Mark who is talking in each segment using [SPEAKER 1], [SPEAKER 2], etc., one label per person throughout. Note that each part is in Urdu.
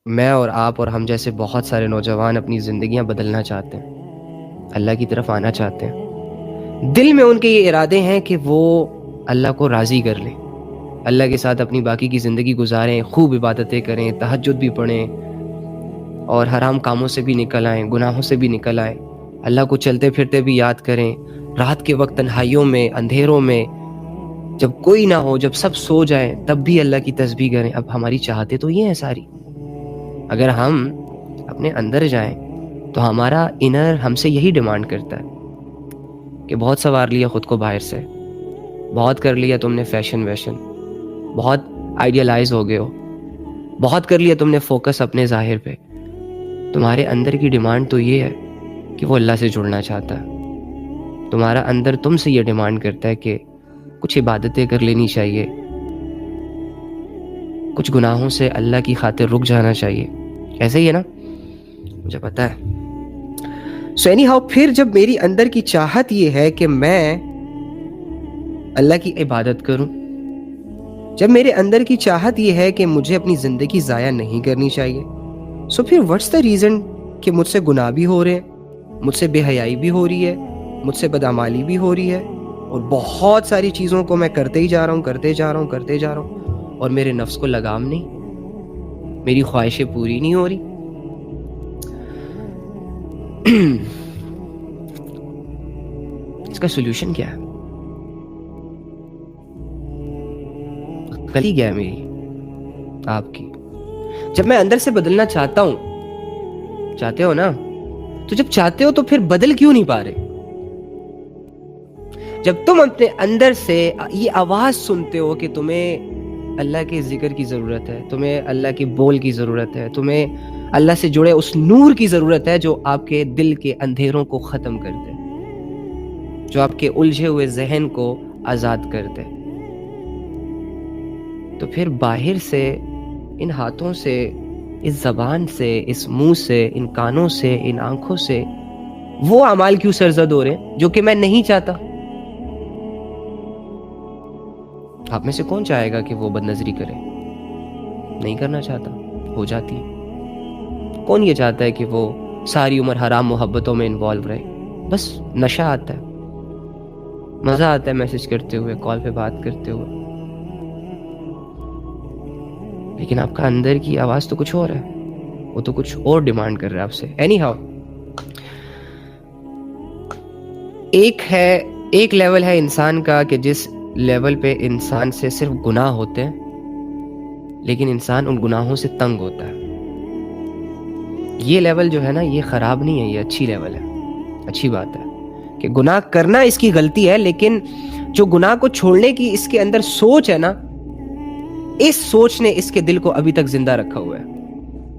[SPEAKER 1] میں اور آپ اور ہم جیسے بہت سارے نوجوان اپنی زندگیاں بدلنا چاہتے ہیں، اللہ کی طرف آنا چاہتے ہیں، دل میں ان کے یہ ارادے ہیں کہ وہ اللہ کو راضی کر لیں، اللہ کے ساتھ اپنی باقی کی زندگی گزاریں، خوب عبادتیں کریں، تہجد بھی پڑھیں اور حرام کاموں سے بھی نکل آئیں، گناہوں سے بھی نکل آئیں، اللہ کو چلتے پھرتے بھی یاد کریں، رات کے وقت تنہائیوں میں، اندھیروں میں، جب کوئی نہ ہو، جب سب سو جائیں تب بھی اللہ کی تسبیح کریں۔ اب ہماری چاہتے تو یہ ہیں ساری، اگر ہم اپنے اندر جائیں تو ہمارا انر ہم سے یہی ڈیمانڈ کرتا ہے کہ بہت سنوار لیا خود کو باہر سے، بہت کر لیا تم نے فیشن ویشن، بہت آئیڈیلائز ہو گئے ہو، بہت کر لیا تم نے فوکس اپنے ظاہر پہ۔ تمہارے اندر کی ڈیمانڈ تو یہ ہے کہ وہ اللہ سے جڑنا چاہتا ہے، تمہارا اندر تم سے یہ ڈیمانڈ کرتا ہے کہ کچھ عبادتیں کر لینی چاہیے، کچھ گناہوں سے اللہ کی خاطر رک جانا چاہیے۔ ایسے ہی ہے نا؟ مجھے پتا ہے۔ سو اینی ہاؤ، پھر جب میری اندر کی چاہت یہ ہے کہ میں اللہ کی عبادت کروں، جب میرے اندر کی چاہت یہ ہے کہ مجھے اپنی زندگی ضائع نہیں کرنی چاہیے، سو پھر واٹس دا ریزن کہ مجھ سے گناہ بھی ہو رہے ہیں، مجھ سے بے حیائی بھی ہو رہی ہے، مجھ سے بدعمالی بھی ہو رہی ہے، اور بہت ساری چیزوں کو میں کرتے ہی جا رہا ہوں، کرتے جا رہا ہوں، کرتے جا رہا ہوں، اور میرے نفس کو لگام نہیں، میری خواہشیں پوری نہیں ہو رہی۔ اس کا سولوشن کیا ہے؟ غلطی کیا ہے میری، آپ کی؟ جب میں اندر سے بدلنا چاہتا ہوں، چاہتے ہو نا، تو جب چاہتے ہو تو پھر بدل کیوں نہیں پا رہے؟ جب تم اپنے اندر سے یہ آواز سنتے ہو کہ تمہیں اللہ کے ذکر کی ضرورت ہے، تمہیں اللہ کے بول کی ضرورت ہے، تمہیں اللہ سے جڑے اس نور کی ضرورت ہے جو آپ کے دل کے اندھیروں کو ختم کر دے، جو آپ کے الجھے ہوئے ذہن کو آزاد کر دے، تو پھر باہر سے، ان ہاتھوں سے، اس زبان سے، اس منہ سے، ان کانوں سے، ان آنکھوں سے وہ اعمال کیوں سرزد ہو رہے ہیں جو کہ میں نہیں چاہتا؟ آپ میں سے کون چاہے گا کہ وہ بد نظری کرے؟ نہیں کرنا چاہتا، ہو جاتی ہے۔ کون یہ چاہتا ہے کہ وہ ساری عمر حرام محبتوں میں انوالو رہے؟ بس نشہ آتا ہے، مزہ آتا ہے میسج کرتے ہوئے، کال پہ بات کرتے ہوئے، لیکن آپ کا اندر کی آواز تو کچھ اور ہے، وہ تو کچھ اور ڈیمانڈ کر رہا ہے آپ سے۔ اینی ہاؤ، ایک لیول ہے انسان کا کہ جس لیول پہ انسان سے صرف گناہ ہوتے ہیں، لیکن انسان ان گناہوں سے تنگ ہوتا ہے۔ یہ لیول جو ہے نا، یہ خراب نہیں ہے، یہ اچھی لیول ہے، اچھی بات ہے کہ گناہ کرنا اس کی غلطی ہے، لیکن جو گناہ کو چھوڑنے کی اس کے اندر سوچ ہے نا، اس سوچ نے اس کے دل کو ابھی تک زندہ رکھا ہوا ہے،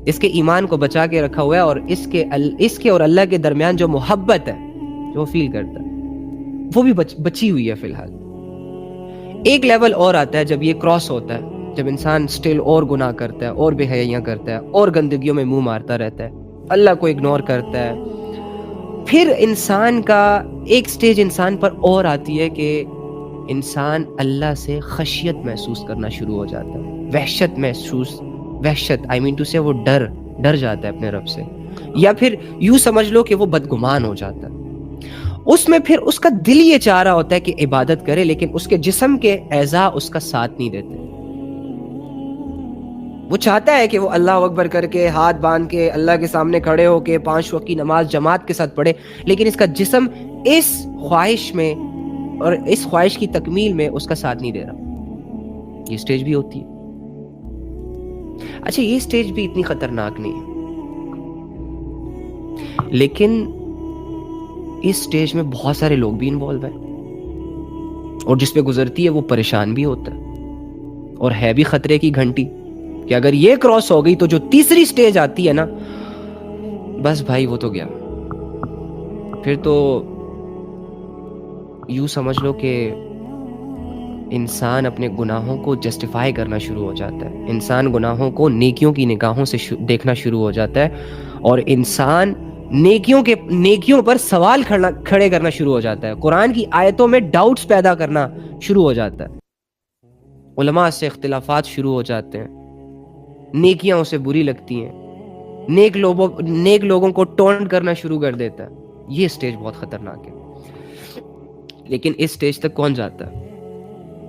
[SPEAKER 1] اس کے ایمان کو بچا کے رکھا ہوا ہے، اور اس کے اور اللہ کے درمیان جو محبت ہے، جو فیل کرتا ہے، وہ بھی بچی ہوئی ہے فی الحال۔ ایک لیول اور آتا ہے جب یہ کراس ہوتا ہے، جب انسان سٹل اور گناہ کرتا ہے، اور بے حیائیاں کرتا ہے، اور گندگیوں میں منہ مارتا رہتا ہے، اللہ کو اگنور کرتا ہے، پھر انسان کا ایک سٹیج انسان پر اور آتی ہے کہ انسان اللہ سے خشیت محسوس کرنا شروع ہو جاتا ہے، وحشت آئی مین ٹو سے، وہ ڈر جاتا ہے اپنے رب سے، یا پھر یوں سمجھ لو کہ وہ بدگمان ہو جاتا ہے۔ اس میں پھر اس کا دل یہ چاہ رہا ہوتا ہے کہ عبادت کرے، لیکن اس کے جسم کے اعضاء اس کا ساتھ نہیں دیتے۔ وہ چاہتا ہے کہ وہ اللہ اکبر کر کے، ہاتھ باندھ کے، اللہ کے سامنے کھڑے ہو کے 5 وقت کی نماز جماعت کے ساتھ پڑھے، لیکن اس کا جسم اس خواہش میں اور اس خواہش کی تکمیل میں اس کا ساتھ نہیں دے رہا۔ یہ سٹیج بھی ہوتی ہے۔ اچھا، یہ سٹیج بھی اتنی خطرناک نہیں ہے، لیکن اس سٹیج میں بہت سارے لوگ بھی انوالو ہیں، اور جس پہ گزرتی ہے وہ پریشان بھی ہوتا ہے، اور ہے بھی خطرے کی گھنٹی کہ اگر یہ کراس ہو گئی تو جو تیسری سٹیج آتی ہے نا، بس بھائی وہ تو گیا، پھر تو یوں سمجھ لو کہ انسان اپنے گناہوں کو جسٹیفائی کرنا شروع ہو جاتا ہے، انسان گناہوں کو نیکیوں کی نگاہوں سے دیکھنا شروع ہو جاتا ہے، اور انسان نیکیوں پر سوال کھڑے کرنا شروع ہو جاتا ہے، قرآن کی آیتوں میں ڈاؤٹس پیدا کرنا شروع ہو جاتا ہے، علماء سے اختلافات شروع ہو جاتے ہیں، نیکیاں اسے بری لگتی ہیں، نیک لوگوں کو ٹونٹ کرنا شروع کر دیتا ہے. یہ سٹیج بہت خطرناک ہے. لیکن اس سٹیج تک کون جاتا ہے؟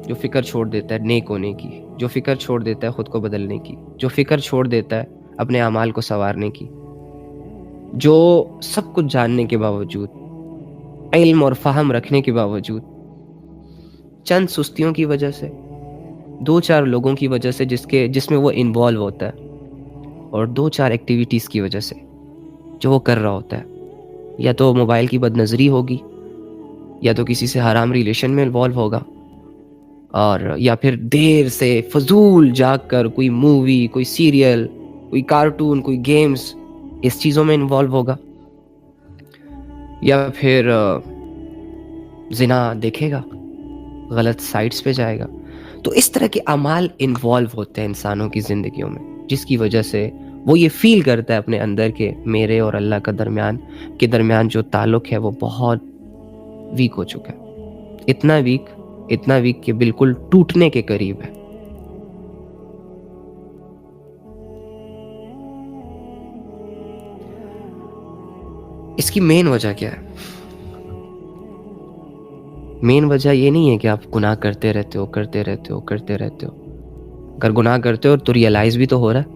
[SPEAKER 1] جو فکر چھوڑ دیتا ہے نیک ہونے کی، جو فکر چھوڑ دیتا ہے خود کو بدلنے کی، جو فکر چھوڑ دیتا ہے اپنے اعمال کو سنوارنے کی، جو سب کچھ جاننے کے باوجود، علم اور فہم رکھنے کے باوجود، چند سستیوں کی وجہ سے، دو چار لوگوں کی وجہ سے جس میں وہ انوالو ہوتا ہے، اور دو چار ایکٹیویٹیز کی وجہ سے جو وہ کر رہا ہوتا ہے، یا تو موبائل کی بد نظری ہوگی، یا تو کسی سے حرام ریلیشن میں انوالو ہوگا، اور یا پھر دیر سے فضول جاگ کر کوئی مووی، کوئی سیریل، کوئی کارٹون، کوئی گیمز، اس چیزوں میں انوالو ہوگا، یا پھر زنا دیکھے گا، غلط سائٹس پہ جائے گا. تو اس طرح کے اعمال انوالو ہوتے ہیں انسانوں کی زندگیوں میں، جس کی وجہ سے وہ یہ فیل کرتا ہے اپنے اندر کہ میرے اور اللہ کا درمیان جو تعلق ہے وہ بہت ویک ہو چکا ہے. اتنا ویک کہ بالکل ٹوٹنے کے قریب ہے. اس کی مین وجہ کیا ہے؟ مین وجہ یہ نہیں ہے کہ آپ گناہ کرتے رہتے ہو. اگر گناہ کرتے ہو تو ریئلائز بھی تو ہو رہا ہے.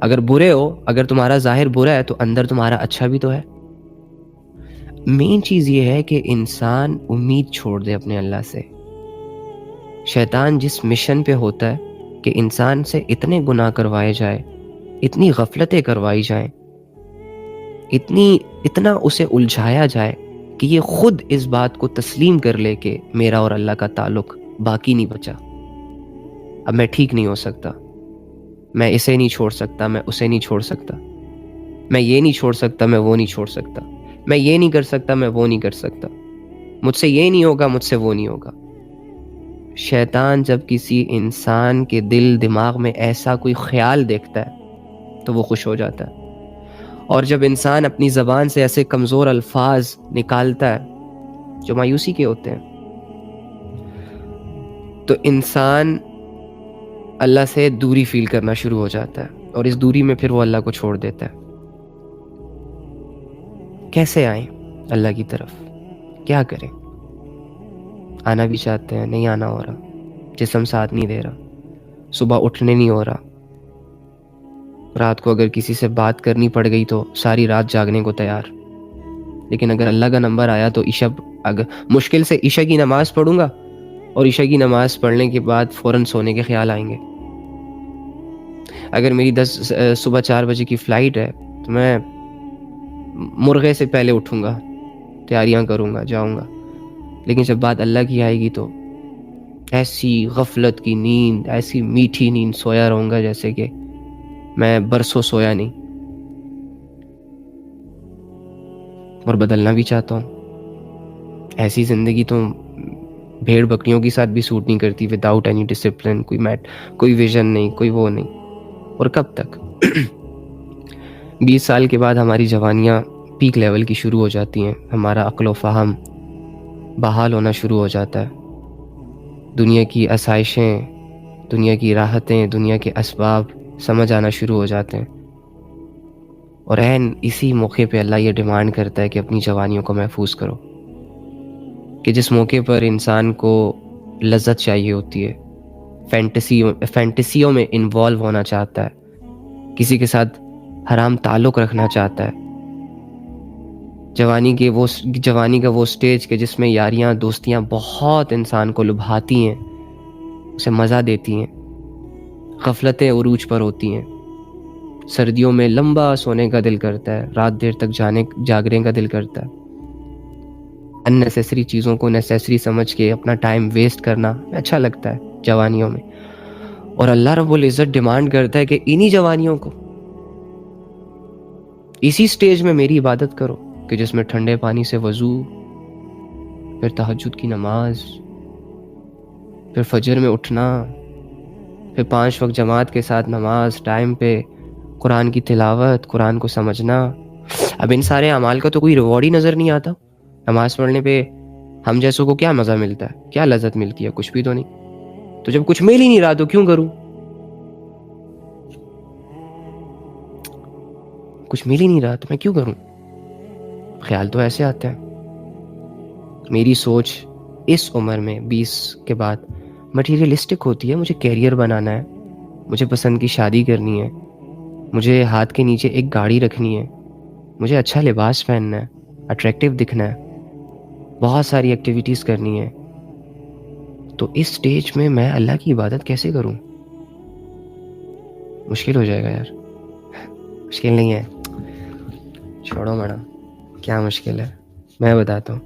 [SPEAKER 1] اگر برے ہو، اگر تمہارا ظاہر برا ہے تو اندر تمہارا اچھا بھی تو ہے. مین چیز یہ ہے کہ انسان امید چھوڑ دے اپنے اللہ سے. شیطان جس مشن پہ ہوتا ہے کہ انسان سے اتنے گناہ کروائے جائے، اتنی غفلتیں کروائی جائیں، اتنا اسے الجھایا جائے کہ یہ خود اس بات کو تسلیم کر لے کہ میرا اور اللہ کا تعلق باقی نہیں بچا. اب میں ٹھیک نہیں ہو سکتا، میں اسے نہیں چھوڑ سکتا، میں اسے نہیں چھوڑ سکتا، میں یہ نہیں چھوڑ سکتا، میں وہ نہیں چھوڑ سکتا، میں یہ نہیں کر سکتا، میں وہ نہیں کر سکتا، مجھ سے یہ نہیں ہوگا، مجھ سے وہ نہیں ہوگا. شیطان جب کسی انسان کے دل دماغ میں ایسا کوئی خیال دیکھتا ہے تو وہ خوش ہو جاتا ہے. اور جب انسان اپنی زبان سے ایسے کمزور الفاظ نکالتا ہے جو مایوسی کے ہوتے ہیں، تو انسان اللہ سے دوری فیل کرنا شروع ہو جاتا ہے، اور اس دوری میں پھر وہ اللہ کو چھوڑ دیتا ہے. کیسے آئیں اللہ کی طرف؟ کیا کریں؟ آنا بھی چاہتے ہیں، نہیں آنا ہو رہا، جسم ساتھ نہیں دے رہا، صبح اٹھنے نہیں ہو رہا، رات کو اگر کسی سے بات کرنی پڑ گئی تو ساری رات جاگنے کو تیار. لیکن اگر اللہ کا نمبر آیا تو مشکل سے عشاء کی نماز پڑھوں گا، اور عشاء کی نماز پڑھنے کے بعد فوراً سونے کے خیال آئیں گے. اگر میری صبح 4 بجے کی فلائٹ ہے تو میں مرغے سے پہلے اٹھوں گا، تیاریاں کروں گا، جاؤں گا. لیکن جب بات اللہ کی آئے گی تو ایسی غفلت کی نیند، ایسی میٹھی نیند سویا رہوں گا جیسے کہ میں برسوں سویا نہیں. اور بدلنا بھی چاہتا ہوں. ایسی زندگی تو بھیڑ بکریوں کے ساتھ بھی سوٹ نہیں کرتی، وداؤٹ اینی ڈسپلن، کوئی ویژن نہیں، کوئی وہ نہیں. اور کب تک؟ 20 سال کے بعد ہماری جوانیاں پیک لیول کی شروع ہو جاتی ہیں، ہمارا عقل و فہم بحال ہونا شروع ہو جاتا ہے، دنیا کی آسائشیں، دنیا کی راحتیں، دنیا کے اسباب سمجھ آنا شروع ہو جاتے ہیں. اور عین اسی موقع پہ اللہ یہ ڈیمانڈ کرتا ہے کہ اپنی جوانیوں کو محفوظ کرو. کہ جس موقع پر انسان کو لذت چاہیے ہوتی ہے، فینٹیسیوں میں انوالو ہونا چاہتا ہے، کسی کے ساتھ حرام تعلق رکھنا چاہتا ہے، جوانی کا وہ سٹیج کہ جس میں یاریاں، دوستیاں بہت انسان کو لبھاتی ہیں، اسے مزہ دیتی ہیں، غفلتیں عروج پر ہوتی ہیں. سردیوں میں لمبا سونے کا دل کرتا ہے، رات دیر تک جاگنے کا دل کرتا ہے. ان نیسیسری چیزوں کو نیسیسری سمجھ کے اپنا ٹائم ویسٹ کرنا اچھا لگتا ہے جوانیوں میں. اور اللہ رب العزت ڈیمانڈ کرتا ہے کہ انہی جوانیوں کو، اسی سٹیج میں میری عبادت کرو کہ جس میں ٹھنڈے پانی سے وضو، پھر تہجد کی نماز، پھر فجر میں اٹھنا، پھر 5 وقت جماعت کے ساتھ نماز، ٹائم پہ قرآن کی تلاوت، قرآن کو سمجھنا. اب ان سارے اعمال کا تو کوئی ریوارڈ ہی نظر نہیں آتا. نماز پڑھنے پہ ہم جیسوں کو کیا مزہ ملتا ہے، کیا لذت ملتی ہے؟ کچھ بھی تو نہیں. تو جب کچھ مل ہی نہیں رہا تو کیوں کروں؟ کچھ مل ہی نہیں رہا تو میں کیوں کروں. خیال تو ایسے آتے ہیں. میری سوچ اس عمر میں 20 کے بعد مٹیریلسٹک ہوتی ہے. مجھے کیریئر بنانا ہے, مجھے پسند کی شادی کرنی ہے, مجھے ہاتھ کے نیچے ایک گاڑی رکھنی ہے, مجھے اچھا لباس پہننا ہے, اٹریکٹیو دکھنا ہے, بہت ساری ایکٹیویٹیز کرنی ہے. تو اس سٹیج میں اللہ کی عبادت کیسے کروں؟ مشکل ہو جائے گا یار. مشکل نہیں ہے, چھوڑو میڈم, کیا مشکل ہے, میں بتاتا ہوں.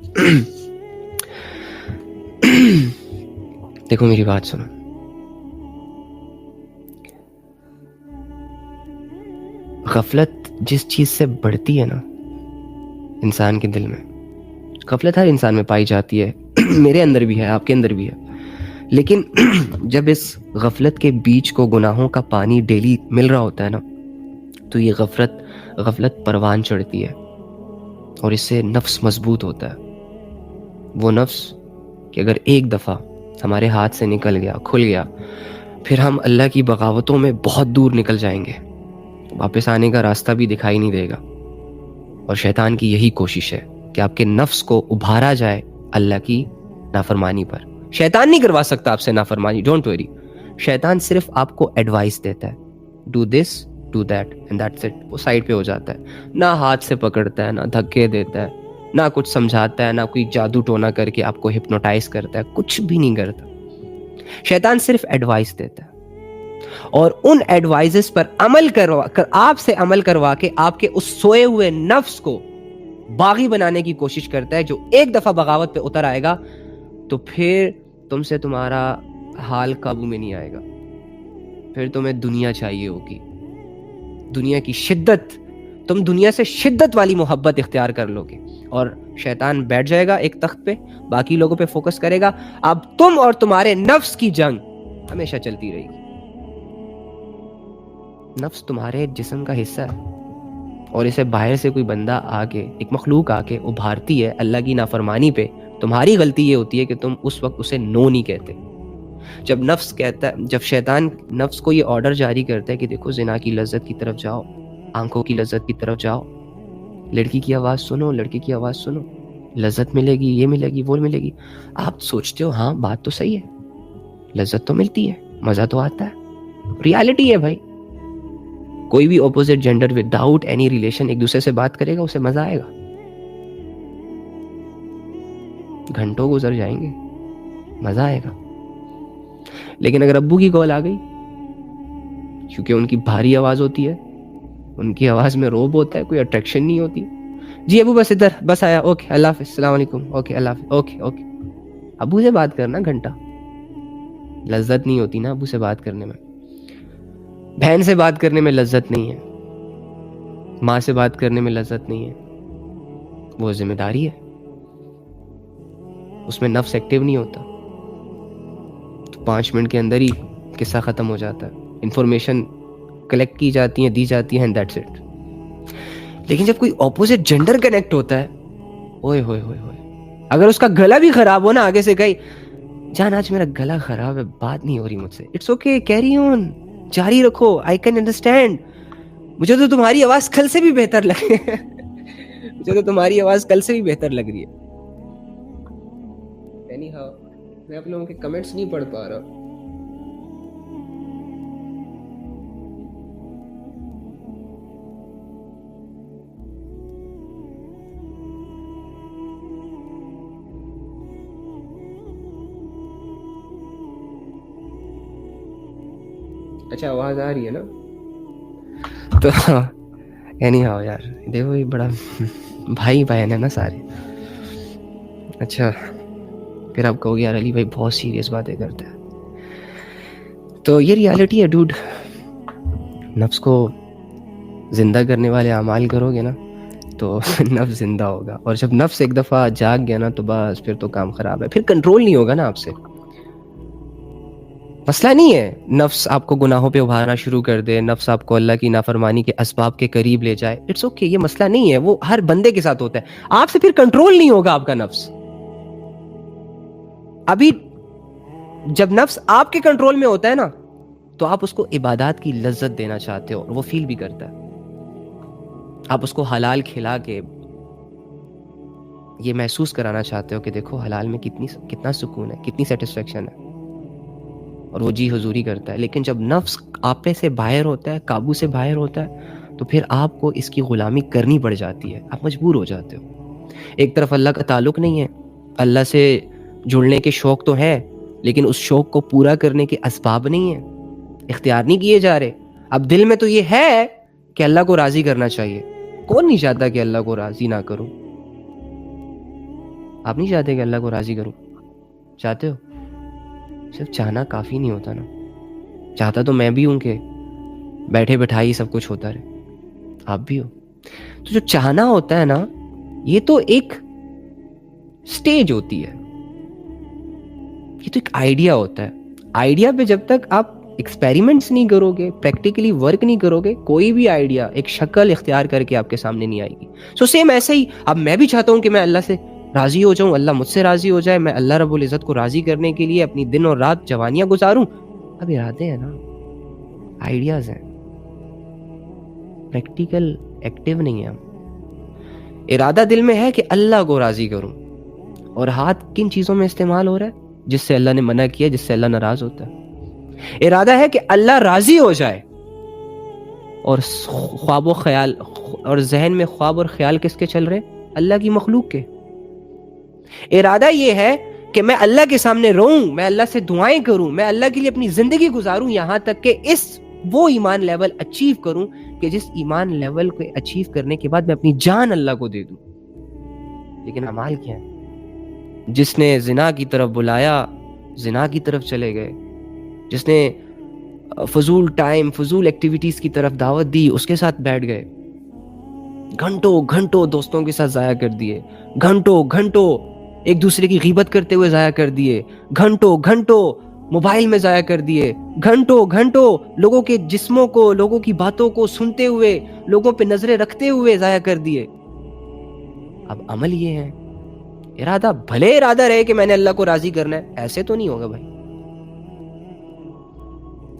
[SPEAKER 1] دیکھو میری بات سنو. غفلت جس چیز سے بڑھتی ہے نا انسان کے دل میں, غفلت ہر انسان میں پائی جاتی ہے, میرے اندر بھی ہے, آپ کے اندر بھی ہے. لیکن جب اس غفلت کے بیچ کو گناہوں کا پانی ڈیلی مل رہا ہوتا ہے نا, تو یہ غفلت پروان چڑھتی ہے, اور اس سے نفس مضبوط ہوتا ہے. وہ نفس کہ اگر ایک دفعہ ہمارے ہاتھ سے نکل گیا, کھل گیا, پھر ہم اللہ کی بغاوتوں میں بہت دور نکل جائیں گے, واپس آنے کا راستہ بھی دکھائی نہیں دے گا. اور شیطان کی یہی کوشش ہے کہ آپ کے نفس کو ابھارا جائے اللہ کی نافرمانی پر. شیطان نہیں کروا سکتا آپ سے نافرمانی, ڈونٹ وری. شیطان صرف آپ کو ایڈوائس دیتا ہے, do this do that and that's it. وہ سائڈ پہ ہو جاتا ہے, نہ ہاتھ سے پکڑتا ہے, نہ دھکے دیتا ہے, نہ کچھ سمجھاتا ہے, نہ کوئی جادو ٹونا کر کے آپ کو ہپنوٹائز کرتا ہے, کچھ بھی نہیں کرتا. شیطان صرف ایڈوائس دیتا ہے, اور ان ایڈوائزز پر عمل آپ سے عمل کروا کے آپ کے اس سوئے ہوئے نفس کو باغی بنانے کی کوشش کرتا ہے, جو ایک دفعہ بغاوت پہ اتر آئے گا تو پھر تم سے تمہارا حال قابو میں نہیں آئے گا. پھر تمہیں دنیا چاہیے ہوگی, دنیا کی شدت, تم دنیا سے شدت والی محبت اختیار کر لو گے, اور شیطان بیٹھ جائے گا ایک تخت پہ, باقی لوگوں پہ فوکس کرے گا. اب تم اور تمہارے نفس کی جنگ ہمیشہ چلتی رہے گی. نفس تمہارے جسم کا حصہ ہے, اور اسے باہر سے کوئی بندہ آ کے, ایک مخلوق آ کے ابھارتی ہے اللہ کی نافرمانی پہ. تمہاری غلطی یہ ہوتی ہے کہ تم اس وقت اسے نو نہیں کہتے. جب نفس کہتا ہے, جب شیطان نفس کو یہ آرڈر جاری کرتا ہے کہ دیکھو زنا کی لذت کی طرف جاؤ, آنکھوں کی لذت کی طرف جاؤ, لڑکی کی آواز سنو, لڑکے کی آواز سنو, لذت ملے گی, یہ ملے گی, وہ ملے گی, آپ سوچتے ہو ہاں بات تو صحیح ہے, لذت تو ملتی ہے, مزہ تو آتا ہے, ریالٹی ہے بھائی. کوئی بھی opposite gender without any relation ایک دوسرے سے بات کرے گا, اسے مزہ آئے گا, گھنٹوں گزر جائیں گے, مزہ آئے گا. لیکن اگر ابو کی کال آ گئی, کیونکہ ان کی بھاری آواز ہوتی ہے, ان کی آواز میں روب ہوتا ہے, کوئی اٹریکشن نہیں ہوتی, جی ابو بس ادھر, بس آیا, اوکے اللہ حافظ, السلام علیکم, اوکے اللہ حافظ, اوکے اوکے. ابو سے بات کرنا گھنٹہ, لذت نہیں ہوتی نا ابو سے بات کرنے میں. بہن سے بات کرنے میں لذت نہیں ہے, ماں سے بات کرنے میں لذت نہیں ہے, وہ ذمہ داری ہے, اس میں نفس ایکٹیو نہیں ہوتا. تو 5 منٹ کے اندر ہی قصہ ختم ہو جاتا ہے, انفارمیشن کلیکٹ کی جاتی ہیں, دی جاتی ہیں, اینڈ دیٹس اٹ. لیکن جب کوئی اپوزٹ جینڈر کنیکٹ ہوتا ہے, اوئے ہوئے ہوئے ہوئے, اگر اس کا گلا بھی خراب ہو نا, آگے سے کہی جان آج میرا گلا خراب ہے, بات نہیں ہو رہی مجھ سے, اٹس اوکے, کیری آن, جاری رکھو, آئی کین انڈرسٹینڈ, مجھے تو تمہاری آواز کل سے بھی بہتر لگ رہی ہے, مجھے تو تمہاری آواز کل سے بھی بہتر لگ رہی ہے. اینی ہاؤ, میں آپ لوگوں کے کمنٹس نہیں پڑھ پا رہا. اچھا آواز آ رہی ہے نا؟ تو اینی ہاؤ یار, دیکھو یہ بڑا بھائی بہن ہے نا سارے. اچھا پھر آپ کہو گے یار علی بھائی بہت سیریس باتیں کرتا ہے. تو یہ ریالٹی ہے ڈوڈ, نفس کو زندہ کرنے والے اعمال کرو گے نا تو نفس زندہ ہوگا, اور جب نفس ایک دفعہ جاگ گیا نا تو بس پھر تو کام خراب ہے, پھر کنٹرول نہیں ہوگا نا آپ سے. مسئلہ نہیں ہے نفس آپ کو گناہوں پہ ابھارنا شروع کر دے, نفس آپ کو اللہ کی نافرمانی کے اسباب کے قریب لے جائے, اٹس اوکے, یہ مسئلہ نہیں ہے, وہ ہر بندے کے ساتھ ہوتا ہے. آپ سے پھر کنٹرول نہیں ہوگا آپ کا نفس. ابھی جب نفس آپ کے کنٹرول میں ہوتا ہے نا تو آپ اس کو عبادات کی لذت دینا چاہتے ہو, اور وہ فیل بھی کرتا ہے. آپ اس کو حلال کھلا کے یہ محسوس کرانا چاہتے ہو کہ دیکھو حلال میں کتنا سکون ہے، کتنی سیٹسفیکشن ہے، اور وہ جی حضوری کرتا ہے. لیکن جب نفس آپے سے باہر ہوتا ہے، قابو سے باہر ہوتا ہے، تو پھر آپ کو اس کی غلامی کرنی پڑ جاتی ہے، آپ مجبور ہو جاتے ہو. ایک طرف اللہ کا تعلق نہیں ہے، اللہ سے جڑنے کے شوق تو ہے، لیکن اس شوق کو پورا کرنے کے اسباب نہیں ہیں، اختیار نہیں کیے جا رہے. اب دل میں تو یہ ہے کہ اللہ کو راضی کرنا چاہیے. کون نہیں چاہتا کہ اللہ کو راضی نہ کروں؟ آپ نہیں چاہتے کہ اللہ کو راضی کروں؟ چاہتے ہو؟ صرف چاہنا کافی نہیں ہوتا نا. چاہتا تو میں بھی ہوں کہ بیٹھے بٹھائی سب کچھ ہوتا رہے، آپ بھی ہو. تو جو چاہنا ہوتا ہے نا، یہ تو ایک سٹیج ہوتی ہے، یہ تو ایک آئیڈیا ہوتا ہے. آئیڈیا پہ جب تک آپ ایکسپیریمنٹس نہیں کرو گے، پریکٹیکلی ورک نہیں کرو گے، کوئی بھی آئیڈیا ایک شکل اختیار کر کے آپ کے سامنے نہیں آئے گی. سو سیم ایسے ہی اب میں بھی چاہتا ہوں کہ میں اللہ سے راضی ہو جاؤں، اللہ مجھ سے راضی ہو جائے، میں اللہ رب العزت کو راضی کرنے کے لیے اپنی دن اور رات جوانیاں گزاروں. اب ارادے ہیں نا، آئیڈیاز ہیں، پریکٹیکل ایکٹیو نہیں ہے. ارادہ دل میں ہے کہ اللہ کو راضی کروں، اور ہاتھ کن چیزوں میں استعمال ہو رہا ہے؟ جس سے اللہ نے منع کیا، جس سے اللہ ناراض ہوتا ہے. ارادہ ہے کہ اللہ راضی ہو جائے، اور خواب و خیال اور ذہن میں خواب اور خیال کس کے چل رہے؟ اللہ کی مخلوق کے. ارادہ یہ ہے کہ میں اللہ کے سامنے روؤں، میں اللہ سے دعائیں کروں، میں اللہ کے لیے اپنی زندگی گزاروں، یہاں تک کہ وہ ایمان لیول اچیو کروں کہ جس ایمان لیول کو اچیو کرنے کے بعد میں اپنی جان اللہ کو دے دوں. لیکن اعمال کیا ہے؟ جس نے زنا کی طرف بلایا، زنا کی طرف چلے گئے. جس نے فضول ٹائم، فضول ایکٹیویٹیز کی طرف دعوت دی، اس کے ساتھ بیٹھ گئے. گھنٹوں گھنٹوں دوستوں کے ساتھ ضائع کر دیے، گھنٹوں گھنٹوں ایک دوسرے کی غیبت کرتے ہوئے ضائع کر دیے، گھنٹوں گھنٹوں موبائل میں ضائع کر دیے، گھنٹوں گھنٹوں لوگوں کے جسموں کو، لوگوں کی باتوں کو سنتے ہوئے، لوگوں پہ نظریں رکھتے ہوئے ضائع کر دیے. اب عمل یہ ہے، ارادہ بھلے ارادہ رہے کہ میں نے اللہ کو راضی کرنا ہے، ایسے تو نہیں ہوگا بھائی.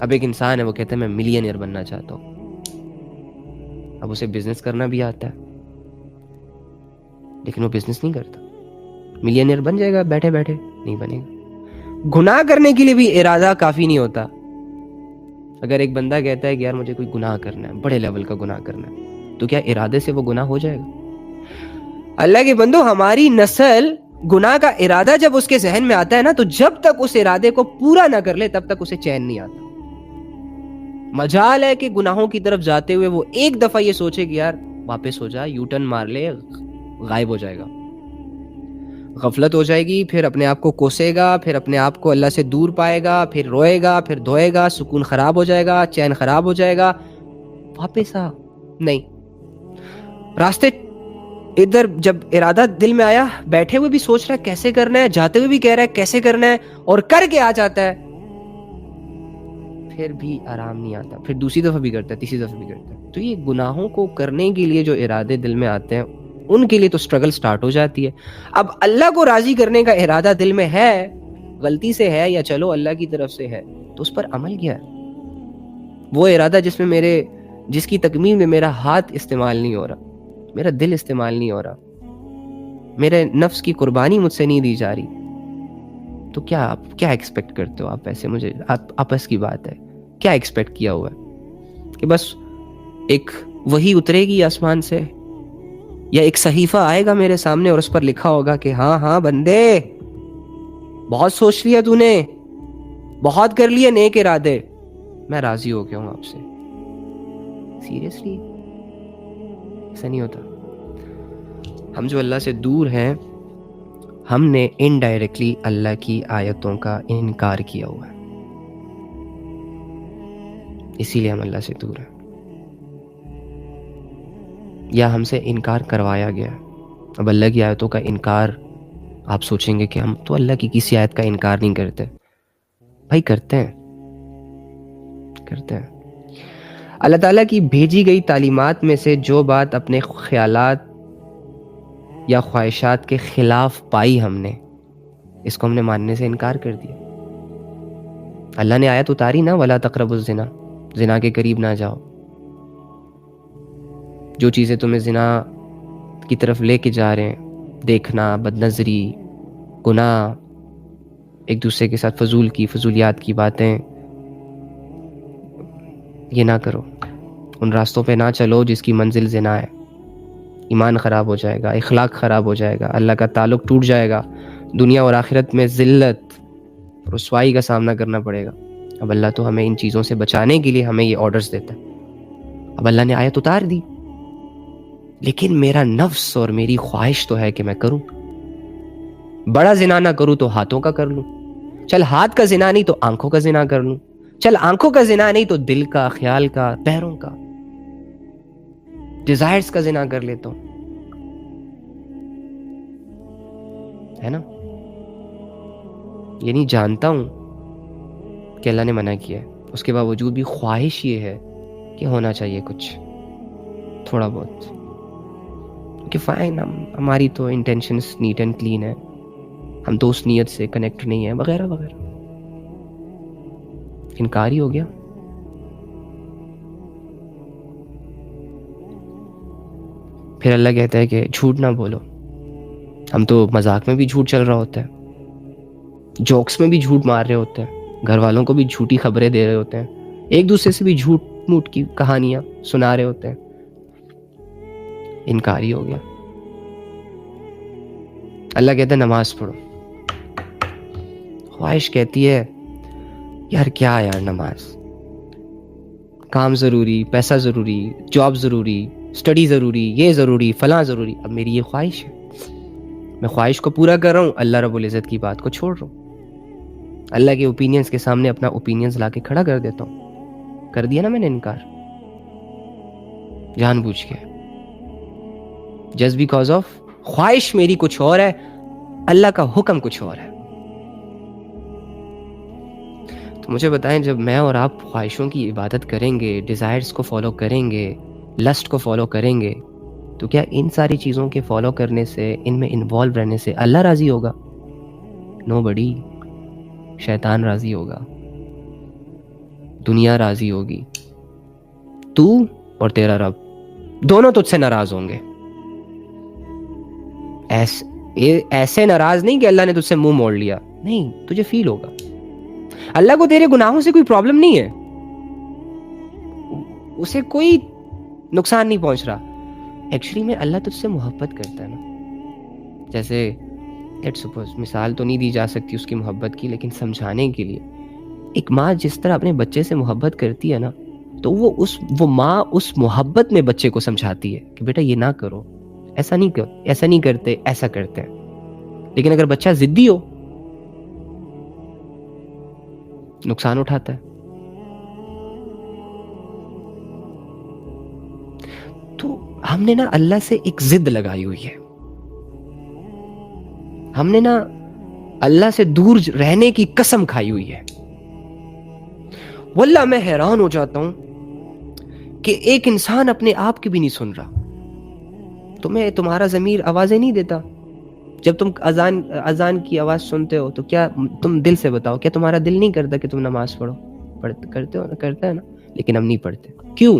[SPEAKER 1] اب ایک انسان ہے، وہ کہتا ہے میں ملینئر بننا چاہتا ہوں. اب اسے بزنس کرنا بھی آتا ہے، لیکن وہ بزنس نہیں کرتا. ملینئر بن جائے گا بیٹھے بیٹھے؟ نہیں بنے گا. گناہ کرنے کے لیے بھی ارادہ کافی نہیں ہوتا. اگر ایک بندہ کہتا ہے کہ یار مجھے کوئی گناہ کرنا ہے، بڑے لیول کا گناہ کرنا ہے، تو کیا ارادے سے وہ گناہ ہو جائے گا؟ اللہ کے بندو، ہماری نسل گناہ کا ارادہ جب اس کے ذہن میں آتا ہے نا، تو جب تک اس ارادے کو پورا نہ کر لے تب تک اسے چین نہیں آتا. مجال ہے کہ گناہوں کی طرف جاتے ہوئے وہ ایک دفعہ یہ سوچے کہ یار واپس ہو جا، یو ٹرن مار لے، غائب ہو جائے گا. غفلت ہو جائے گی، پھر اپنے آپ کو کوسے گا، پھر اپنے آپ کو اللہ سے دور پائے گا، پھر روئے گا، پھر دھوئے گا، سکون خراب ہو جائے گا، چین خراب ہو جائے گا. واپس آ. نہیں، راستے ادھر جب ارادہ دل میں آیا، بیٹھے ہوئے بھی سوچ رہا ہے کیسے کرنا ہے، جاتے ہوئے بھی کہہ رہا ہے کیسے کرنا ہے، اور کر کے آ جاتا ہے، پھر بھی آرام نہیں آتا، پھر دوسری دفعہ بھی کرتا ہے، تیسری دفعہ بھی کرتا ہے. تو یہ گناہوں کو کرنے کے لیے جو ارادے دل میں آتے ہیں، ان کے لیے تو سٹرگل سٹارٹ ہو جاتی ہے. اب اللہ کو راضی کرنے کا ارادہ دل میں ہے، غلطی سے ہے یا چلو اللہ کی طرف سے ہے، تو اس پر عمل کیا ہے؟ وہ ارادہ جس کی تکمیل میں میرا ہاتھ استعمال نہیں ہو رہا، میرا دل استعمال نہیں ہو رہا، میرے نفس کی قربانی مجھ سے نہیں دی جا رہی، تو آپ کیا ایکسپیکٹ کرتے ہو؟ آپ ایسے مجھے آپس کی بات ہے، کیا ایکسپیکٹ کیا ہوا ہے کہ بس ایک وحی اترے گی آسمان سے، یا ایک صحیفہ آئے گا میرے سامنے اور اس پر لکھا ہوگا کہ ہاں ہاں بندے، بہت سوچ لیا تو نے، بہت کر لیے نیک ارادے، میں راضی ہو گیا ہوں آپ سے. سیریسلی ایسا نہیں ہوتا. ہم جو اللہ سے دور ہیں، ہم نے انڈائریکٹلی اللہ کی آیتوں کا انکار کیا ہوا ہے، اسی لیے ہم اللہ سے دور ہیں، یا ہم سے انکار کروایا گیا. اب اللہ کی آیتوں کا انکار، آپ سوچیں گے کہ ہم تو اللہ کی کسی آیت کا انکار نہیں کرتے. بھائی کرتے ہیں. اللہ تعالیٰ کی بھیجی گئی تعلیمات میں سے جو بات اپنے خیالات یا خواہشات کے خلاف پائی ہم نے، اس کو ہم نے ماننے سے انکار کر دیا. اللہ نے آیت اتاری نا، وَلَا تَقْرَبُوا الزِّنَا، زنا کے قریب نہ جاؤ. جو چیزیں تمہیں زنا کی طرف لے کے جا رہے ہیں، دیکھنا، بد نظری، گناہ، ایک دوسرے کے ساتھ فضولیات کی باتیں، یہ نہ کرو، ان راستوں پہ نہ چلو جس کی منزل زنا ہے. ایمان خراب ہو جائے گا، اخلاق خراب ہو جائے گا، اللہ کا تعلق ٹوٹ جائے گا، دنیا اور آخرت میں ذلت، رسوائی کا سامنا کرنا پڑے گا. اب اللہ تو ہمیں ان چیزوں سے بچانے کے لیے ہمیں یہ آرڈرز دیتا ہے. اب اللہ نے آیت اتار دی، لیکن میرا نفس اور میری خواہش تو ہے کہ میں کروں. بڑا زنا نہ کروں تو ہاتھوں کا کر لوں. چل ہاتھ کا زنا نہیں تو آنکھوں کا زنا کر لوں. چل آنکھوں کا زنا نہیں تو دل کا، خیال کا، پیروں کا، ڈیزائرز کا زنا کر لیتا ہوں، ہے نا. یعنی جانتا ہوں کہ اللہ نے منع کیا ہے، اس کے باوجود بھی خواہش یہ ہے کہ ہونا چاہیے کچھ تھوڑا بہت، کہ فائن ہماری تو انٹینشنز نیٹ اینڈ کلین ہے، ہم دوست نیت سے کنیکٹ نہیں ہیں، وغیرہ وغیرہ. انکار ہی ہو گیا. پھر اللہ کہتا ہے کہ جھوٹ نہ بولو. ہم تو مذاق میں بھی جھوٹ چل رہا ہوتا ہے، جوکس میں بھی جھوٹ مار رہے ہوتے ہیں، گھر والوں کو بھی جھوٹی خبریں دے رہے ہوتے ہیں، ایک دوسرے سے بھی جھوٹ موٹ کی کہانیاں سنا رہے ہوتے ہیں. انکار ہی ہو گیا. اللہ کہتا ہے نماز پڑھو. خواہش کہتی ہے یار کیا یار، نماز، کام ضروری، پیسہ ضروری، جاب ضروری، اسٹڈی ضروری، یہ ضروری، فلاں ضروری. اب میری یہ خواہش ہے، میں خواہش کو پورا کر رہا ہوں، اللہ رب العزت کی بات کو چھوڑ رہا ہوں. اللہ کے اوپینینز کے سامنے اپنا اوپینینز لا کے کھڑا کر دیتا ہوں. کر دیا نا میں نے انکار، جان بوجھ کے، جسٹ بیکاز آف خواہش میری کچھ اور ہے، اللہ کا حکم کچھ اور ہے. تو مجھے بتائیں، جب میں اور آپ خواہشوں کی عبادت کریں گے، ڈیزائرز کو فالو کریں گے، لسٹ کو فالو کریں گے، تو کیا ان ساری چیزوں کے فالو کرنے سے، ان میں انوالو رہنے سے اللہ راضی ہوگا؟ نو بڑی. شیطان راضی ہوگا، دنیا راضی ہوگی، تو اور تیرا رب دونوں تجھ سے ناراض ہوں گے. ایسے ناراض نہیں کہ اللہ نے تجھ سے منہ موڑ لیا، نہیں، تجھے فیل ہوگا. اللہ کو تیرے گناہوں سے کوئی پرابلم نہیں ہے، اسے کوئی نقصان نہیں پہنچ رہا. ایکچولی میں اللہ تجھ سے محبت کرتا ہے نا. جیسے لیٹس سپوز، مثال تو نہیں دی جا سکتی اس کی محبت کی، لیکن سمجھانے کے لیے، ایک ماں جس طرح اپنے بچے سے محبت کرتی ہے نا، تو وہ ماں اس محبت میں بچے کو سمجھاتی ہے کہ بیٹا یہ نہ کرو، ایسا نہیں کرتے، ایسا کرتے ہیں. لیکن اگر بچہ ضدی ہو، نقصان اٹھاتا ہے. تو ہم نے نا اللہ سے ایک ضد لگائی ہوئی ہے، ہم نے نا اللہ سے دور رہنے کی قسم کھائی ہوئی ہے. واللہ میں حیران ہو جاتا ہوں کہ ایک انسان اپنے آپ کی بھی نہیں سن رہا. تمہارا ضمیر آوازیں نہیں دیتا جب تم اذان کی آواز سنتے ہو؟ تو کیا تم دل سے بتاؤ، کیا تمہارا دل نہیں کرتا کہ تم نماز پڑھو؟ کرتے ہو نا، کرتا ہے نا. لیکن ہم نہیں پڑھتے. کیوں؟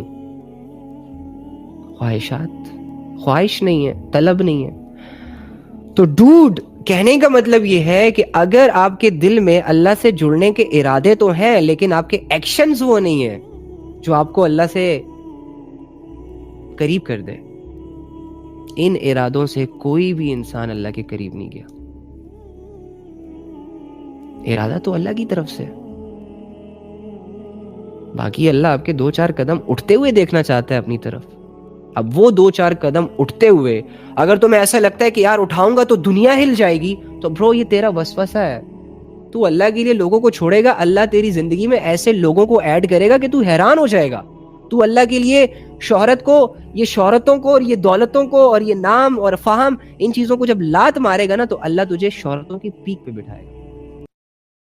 [SPEAKER 1] خواہش نہیں ہے، طلب نہیں ہے. تو ڈوڈ، کہنے کا مطلب یہ ہے کہ اگر آپ کے دل میں اللہ سے جڑنے کے ارادے تو ہیں، لیکن آپ کے ایکشنز وہ نہیں ہیں جو آپ کو اللہ سے قریب کر دے، ان ارادوں سے کوئی بھی انسان اللہ کے قریب نہیں گیا. ارادہ تو اللہ کی طرف سے، باقی اللہ آپ کے 2-4 قدم اٹھتے ہوئے دیکھنا چاہتا ہے اپنی طرف. اب وہ 2-4 قدم اٹھتے ہوئے اگر تمہیں ایسا لگتا ہے کہ یار اٹھاؤں گا تو دنیا ہل جائے گی، تو برو یہ تیرا وسوسہ ہے. تو اللہ کے لیے لوگوں کو چھوڑے گا، اللہ تیری زندگی میں ایسے لوگوں کو ایڈ کرے گا کہ تو حیران ہو جائے گا. تو اللہ کے لیے شہرت کو، یہ شہرتوں کو اور یہ دولتوں کو اور یہ نام اور فہم، ان چیزوں کو جب لات مارے گا نا، تو اللہ تجھے شہرتوں کی پیک پہ بٹھائے گا.